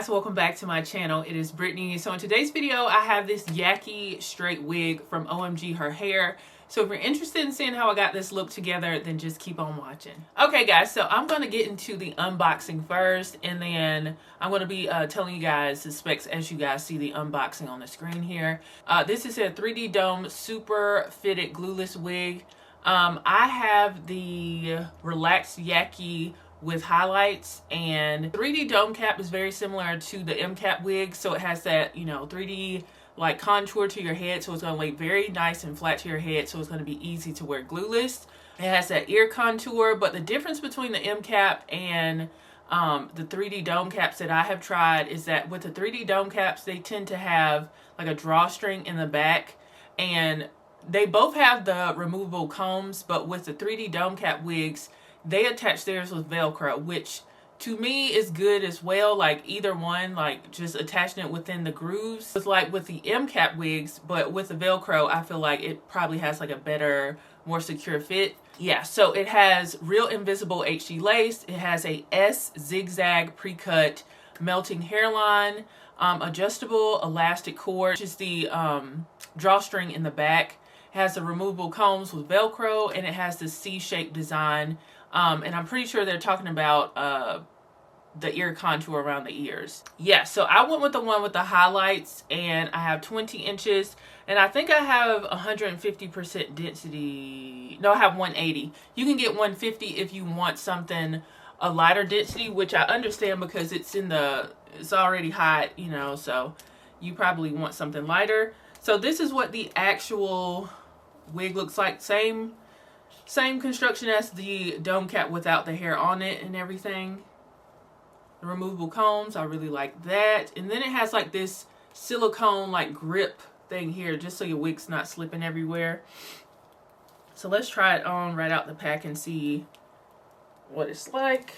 guys, welcome back to my channel. It is Brittany. So in today's video I have this Yaki straight wig from OMG Her Hair. So if you're interested in seeing how I got this look together, then just keep on watching. Okay guys, so I'm going to get into the unboxing first, and then I'm going to be telling you guys the specs as you guys see the unboxing on the screen here. This is a 3D dome super fitted glueless wig. I have the relaxed Yaki with highlights, and 3D dome cap is very similar to the 𝐴𝐻 wig, so it has that, you know, 3D like contour to your head, so it's going to lay very nice and flat to your head, so it's going to be easy to wear glueless. It has that ear contour, but the difference between the 𝐴𝐻 and the 3D dome caps that I have tried is that with the 3D dome caps, they tend to have like a drawstring in the back, and they both have the removable combs, but with the 3D dome cap wigs, they attach theirs with Velcro, which to me is good as well. Like either one, like just attaching it within the grooves. It's like with the 𝐴𝐻 wigs, but with the Velcro, I feel like it probably has like a better, more secure fit. Yeah, so it has real invisible HD lace. It has a S zigzag pre-cut melting hairline, adjustable elastic cord, which is the drawstring in the back. It has the removable combs with Velcro, and it has the C-shaped design. And I'm pretty sure they're talking about the ear contour around the ears. Yeah, so I went with the one with the highlights, and I have 20 inches, and I think I have 150% density. No, I have 180. You can get 150 if you want something a lighter density, which I understand because it's already hot, you know, so you probably want something lighter. So this is what the actual wig looks like. Same construction as the dome cap without the hair on it and everything. The removable combs, I really like that. And then it has like this silicone like grip thing here, just so your wig's not slipping everywhere. So let's try it on right out the pack and see what it's like.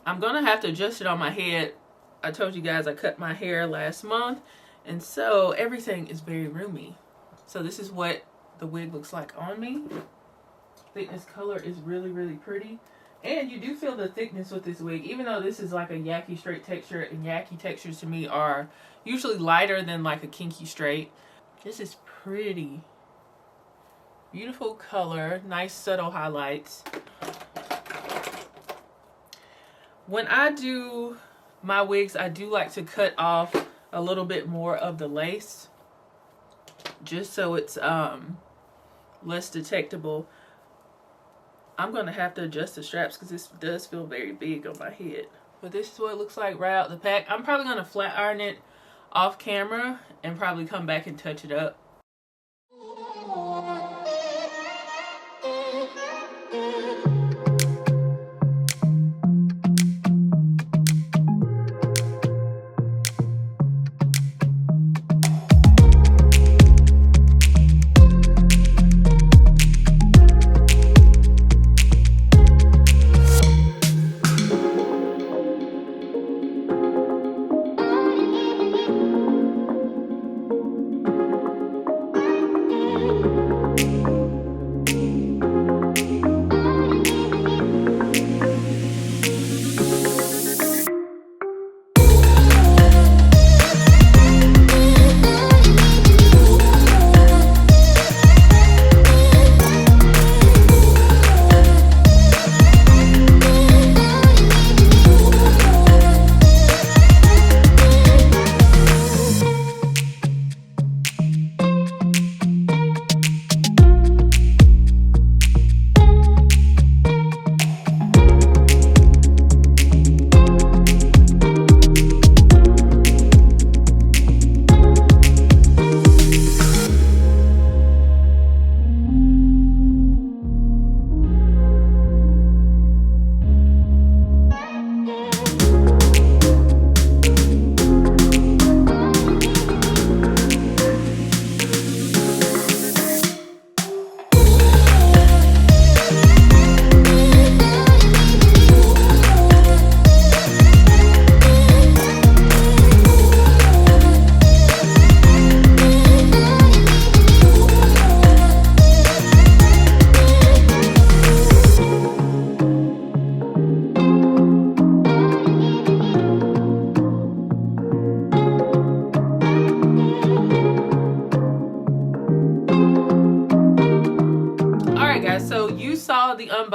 I'm gonna have to adjust it on my head. I told you guys I cut my hair last month, and so everything is very roomy. So this is what the wig looks like on me. Thickness color is really, really pretty. And you do feel the thickness with this wig, even though this is like a Yaki straight texture, and Yaki textures to me are usually lighter than like a kinky straight. This is pretty. Beautiful color, nice subtle highlights. When I do my wigs, I do like to cut off a little bit more of the lace, just so it's less detectable. I'm gonna have to adjust the straps because this does feel very big on my head. But this is what it looks like right out the pack. I'm probably gonna flat iron it off camera and probably come back and touch it up.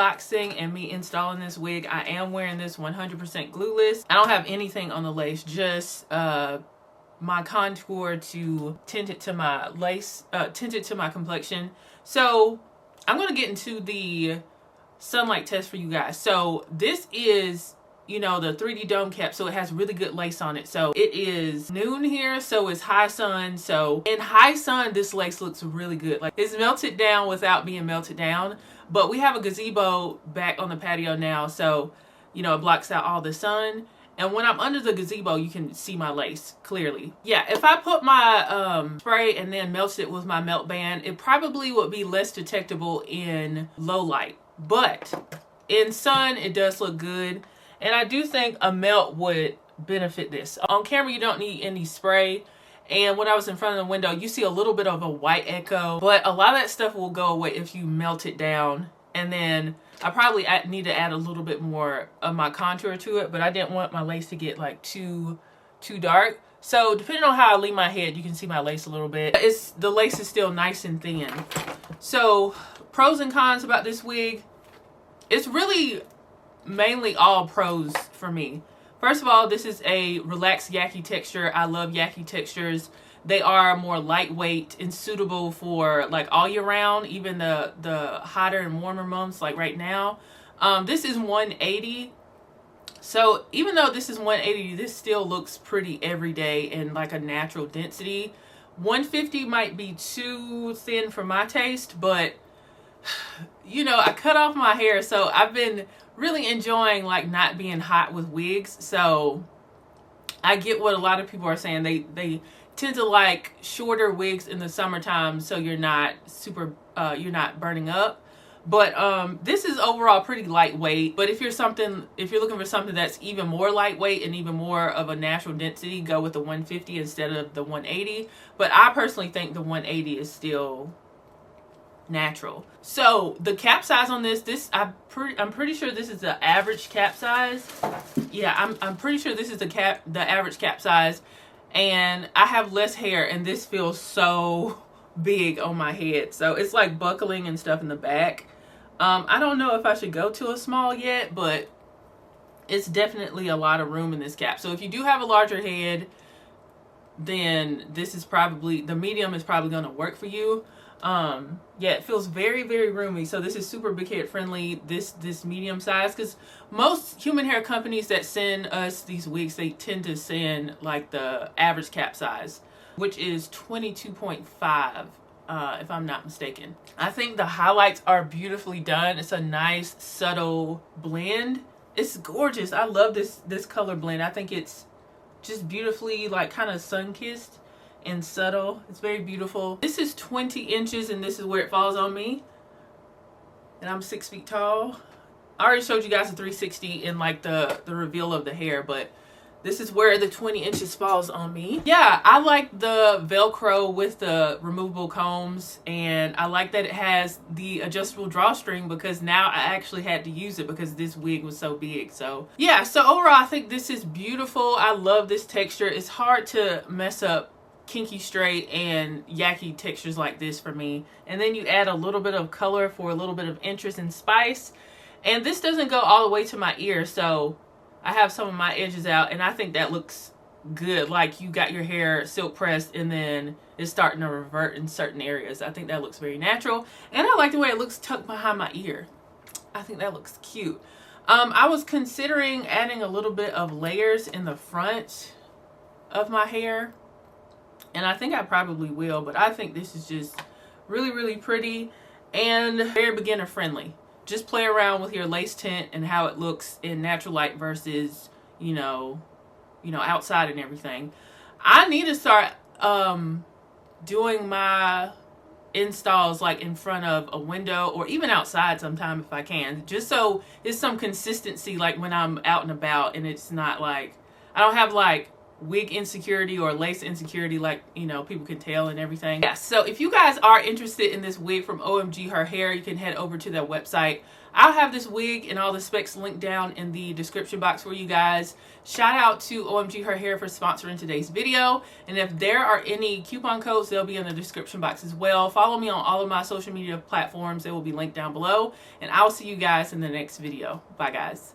unboxing and me installing this wig, I am wearing this 100% glueless. I don't have anything on the lace, just my contour to tint it to my lace, tint it to my complexion. So I'm gonna get into the sunlight test for you guys. So this is, you know, the 3D dome cap, so it has really good lace on it. So it is noon here, so it's high sun. So in high sun, this lace looks really good. Like, it's melted down without being melted down. But we have a gazebo back on the patio now, so, you know, it blocks out all the sun. And when I'm under the gazebo, you can see my lace clearly. Yeah, if I put my spray and then melted it with my melt band, it probably would be less detectable in low light. But in sun, it does look good. And I do think a melt would benefit this. On camera, you don't need any spray. And when I was in front of the window, you see a little bit of a white echo. But a lot of that stuff will go away if you melt it down. And then I probably need to add a little bit more of my contour to it. But I didn't want my lace to get like too dark. So depending on how I leave my head, you can see my lace a little bit. The lace is still nice and thin. So pros and cons about this wig. It's really mainly all pros for me. First of all, this is a relaxed Yaki texture. I love Yaki textures. They are more lightweight and suitable for like all year round, even the hotter and warmer months like right now. This is 180. So even though this is 180, this still looks pretty everyday and like a natural density. 150 might be too thin for my taste, but you know, I cut off my hair, so I've been really enjoying like not being hot with wigs. So I get what a lot of people are saying. They tend to like shorter wigs in the summertime, so you're not super you're not burning up. But this is overall pretty lightweight. But if you're looking for something that's even more lightweight and even more of a natural density, go with the 150 instead of the 180. But I personally think the 180 is still natural. So the cap size on this I'm pretty sure this is the average cap size. Yeah, I'm pretty sure this is the average cap size. And I have less hair, and this feels so big on my head. So it's like buckling and stuff in the back. I don't know if I should go to a small yet, but it's definitely a lot of room in this cap. So if you do have a larger head, then this is probably, the medium is probably going to work for you. Yeah, it feels very, very roomy. So this is super big head friendly, this medium size, because most human hair companies that send us these wigs, they tend to send like the average cap size, which is 22.5, if I'm not mistaken. I think the highlights are beautifully done. It's a nice subtle blend. It's gorgeous. I love this color blend. I think it's just beautifully like kind of sun-kissed and subtle. It's very beautiful. This is 20 inches and this is where it falls on me. And I'm 6 feet tall. I already showed you guys the 360 in like the reveal of the hair, but this is where the 20 inches falls on me. Yeah, I like the Velcro with the removable combs, and I like that it has the adjustable drawstring because now I actually had to use it because this wig was so big. So yeah, so overall I think this is beautiful. I love this texture. It's hard to mess up kinky straight and Yaki textures like this for me. And then you add a little bit of color for a little bit of interest and spice. And this doesn't go all the way to my ear, so I have some of my edges out, and I think that looks good. Like you got your hair silk pressed and then it's starting to revert in certain areas. I think that looks very natural, and I like the way it looks tucked behind my ear. I think that looks cute. I was considering adding a little bit of layers in the front of my hair, and I think I probably will, but I think this is just really, really pretty and very beginner friendly. Just play around with your lace tint and how it looks in natural light versus, you know, outside and everything. I need to start doing my installs like in front of a window or even outside sometime if I can, just so it's some consistency like when I'm out and about, and it's not like I don't have like wig insecurity or lace insecurity, like, you know, people can tell and everything. Yeah, so if you guys are interested in this wig from OMG Her Hair, you can head over to their website. I'll have this wig and all the specs linked down in the description box for you guys. Shout out to OMG Her Hair for sponsoring today's video. And if there are any coupon codes, they'll be in the description box as well. Follow me on all of my social media platforms. They will be linked down below. And I'll see you guys in the next video. Bye, guys.